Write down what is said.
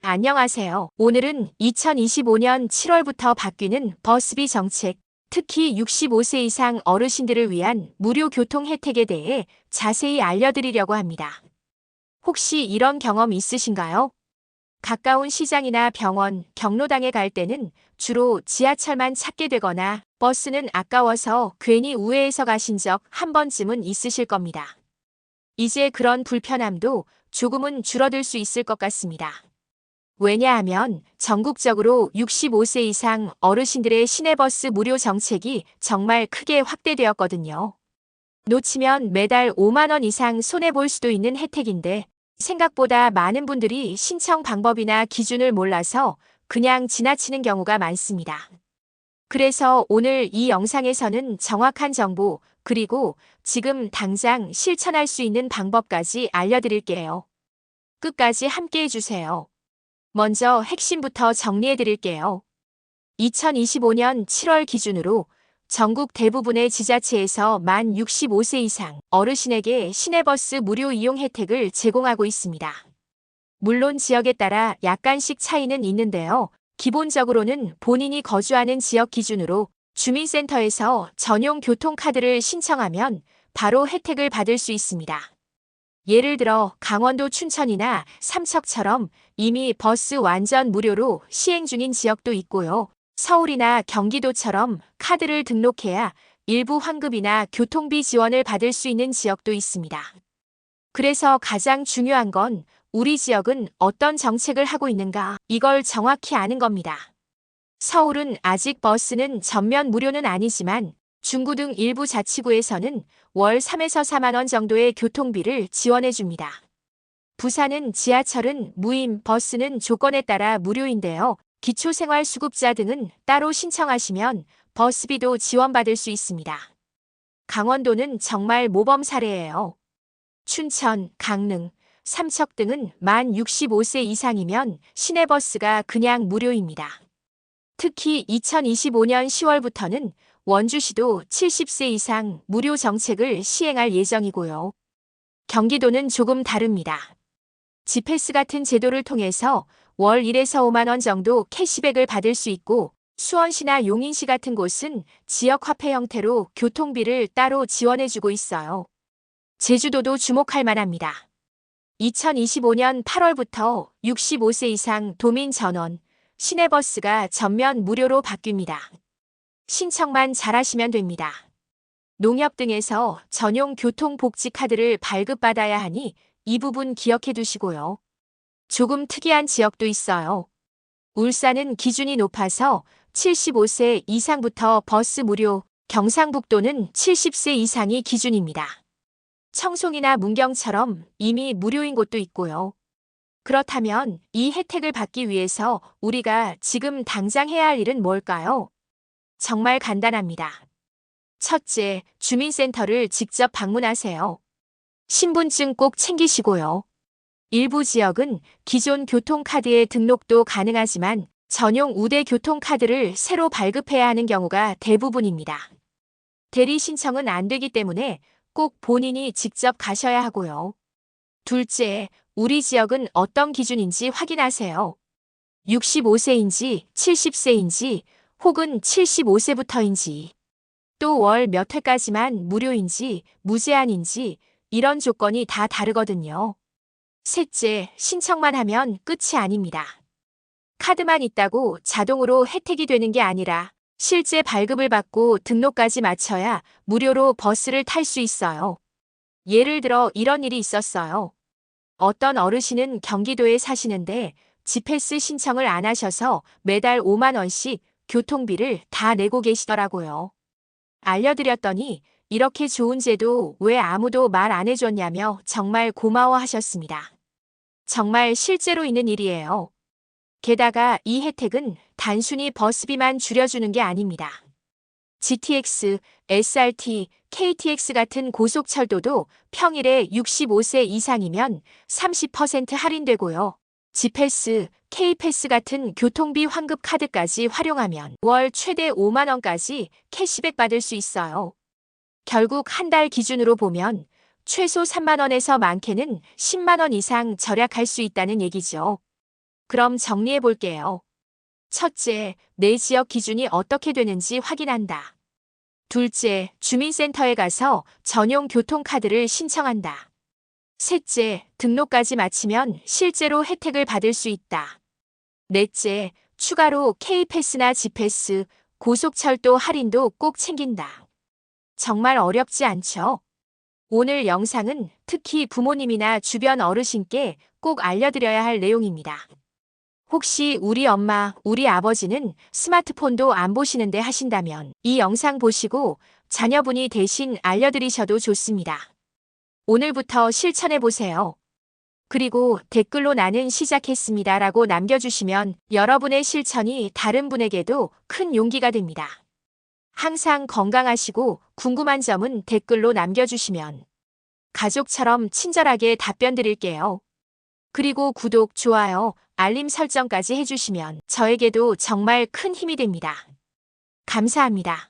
안녕하세요. 오늘은 2025년 7월부터 바뀌는 버스비 정책, 특히 65세 이상 어르신들을 위한 무료 교통 혜택에 대해 자세히 알려드리려고 합니다. 혹시 이런 경험 있으신가요? 가까운 시장이나 병원, 경로당에 갈 때는 주로 지하철만 찾게 되거나 버스는 아까워서 괜히 우회해서 가신 적 한 번쯤은 있으실 겁니다. 이제 그런 불편함도 조금은 줄어들 수 있을 것 같습니다. 왜냐하면 전국적으로 65세 이상 어르신들의 시내버스 무료 정책이 정말 크게 확대되었거든요. 놓치면 매달 5만 원 이상 손해볼 수도 있는 혜택인데 생각보다 많은 분들이 신청 방법이나 기준을 몰라서 그냥 지나치는 경우가 많습니다. 그래서 오늘 이 영상에서는 정확한 정보 그리고 지금 당장 실천할 수 있는 방법까지 알려드릴게요. 끝까지 함께 해주세요. 먼저 핵심부터 정리해 드릴게요. 2025년 7월 기준으로 전국 대부분의 지자체에서 만 65세 이상 어르신에게 시내버스 무료 이용 혜택을 제공하고 있습니다. 물론 지역에 따라 약간씩 차이는 있는데요. 기본적으로는 본인이 거주하는 지역 기준으로 주민센터에서 전용 교통카드를 신청하면 바로 혜택을 받을 수 있습니다. 예를 들어 강원도 춘천이나 삼척처럼 이미 버스 완전 무료로 시행 중인 지역도 있고요. 서울이나 경기도처럼 카드를 등록해야 일부 환급이나 교통비 지원을 받을 수 있는 지역도 있습니다. 그래서 가장 중요한 건 우리 지역은 어떤 정책을 하고 있는가 이걸 정확히 아는 겁니다. 서울은 아직 버스는 전면 무료는 아니지만 중구 등 일부 자치구에서는 월 3에서 4만 원 정도의 교통비를 지원해 줍니다. 부산은 지하철은 무임, 버스는 조건에 따라 무료인데요. 기초생활수급자 등은 따로 신청하시면 버스비도 지원받을 수 있습니다. 강원도는 정말 모범 사례예요. 춘천, 강릉, 삼척 등은 만 65세 이상이면 시내버스가 그냥 무료입니다. 특히 2025년 10월부터는 원주시도 70세 이상 무료 정책을 시행할 예정이고요. 경기도는 조금 다릅니다. 지패스 같은 제도를 통해서 월 1에서 5만 원 정도 캐시백을 받을 수 있고 수원시나 용인시 같은 곳은 지역화폐 형태로 교통비를 따로 지원해주고 있어요. 제주도도 주목할 만합니다. 2025년 8월부터 65세 이상 도민 전원, 시내버스가 전면 무료로 바뀝니다. 신청만 잘하시면 됩니다. 농협 등에서 전용 교통복지카드를 발급받아야 하니 이 부분 기억해 두시고요. 조금 특이한 지역도 있어요. 울산은 기준이 높아서 75세 이상부터 버스 무료, 경상북도는 70세 이상이 기준입니다. 청송이나 문경처럼 이미 무료인 곳도 있고요. 그렇다면 이 혜택을 받기 위해서 우리가 지금 당장 해야 할 일은 뭘까요? 정말 간단합니다. 첫째, 주민센터를 직접 방문하세요. 신분증 꼭 챙기시고요. 일부 지역은 기존 교통카드의 등록도 가능하지만 전용 우대 교통카드를 새로 발급해야 하는 경우가 대부분입니다. 대리 신청은 안 되기 때문에 꼭 본인이 직접 가셔야 하고요. 둘째, 우리 지역은 어떤 기준인지 확인하세요. 65세인지 70세인지 혹은 75세부터인지 또 월 몇 회까지만 무료인지 무제한인지 이런 조건이 다 다르거든요. 셋째, 신청만 하면 끝이 아닙니다. 카드만 있다고 자동으로 혜택이 되는 게 아니라 실제 발급을 받고 등록까지 마쳐야 무료로 버스를 탈 수 있어요. 예를 들어 이런 일이 있었어요. 어떤 어르신은 경기도에 사시는데 지패스 신청을 안 하셔서 매달 5만 원씩 교통비를 다 내고 계시더라고요. 알려드렸더니 이렇게 좋은 제도 왜 아무도 말 안 해줬냐며 정말 고마워하셨습니다. 정말 실제로 있는 일이에요. 게다가 이 혜택은 단순히 버스비만 줄여주는 게 아닙니다. GTX, SRT, KTX 같은 고속철도도 평일에 65세 이상이면 30% 할인되고요. G패스, K패스 같은 교통비 환급 카드까지 활용하면 월 최대 5만 원까지 캐시백 받을 수 있어요. 결국 한 달 기준으로 보면 최소 3만 원에서 많게는 10만 원 이상 절약할 수 있다는 얘기죠. 그럼 정리해 볼게요. 첫째, 내 지역 기준이 어떻게 되는지 확인한다. 둘째, 주민센터에 가서 전용 교통카드를 신청한다. 셋째, 등록까지 마치면 실제로 혜택을 받을 수 있다. 넷째, 추가로 K패스나 G패스, 고속철도 할인도 꼭 챙긴다. 정말 어렵지 않죠? 오늘 영상은 특히 부모님이나 주변 어르신께 꼭 알려드려야 할 내용입니다. 혹시 우리 엄마, 우리 아버지는 스마트폰도 안 보시는데 하신다면 이 영상 보시고 자녀분이 대신 알려드리셔도 좋습니다. 오늘부터 실천해 보세요. 그리고 댓글로 나는 시작했습니다 라고 남겨주시면 여러분의 실천이 다른 분에게도 큰 용기가 됩니다. 항상 건강하시고 궁금한 점은 댓글로 남겨주시면 가족처럼 친절하게 답변 드릴게요. 그리고 구독, 좋아요, 알림 설정까지 해주시면 저에게도 정말 큰 힘이 됩니다. 감사합니다.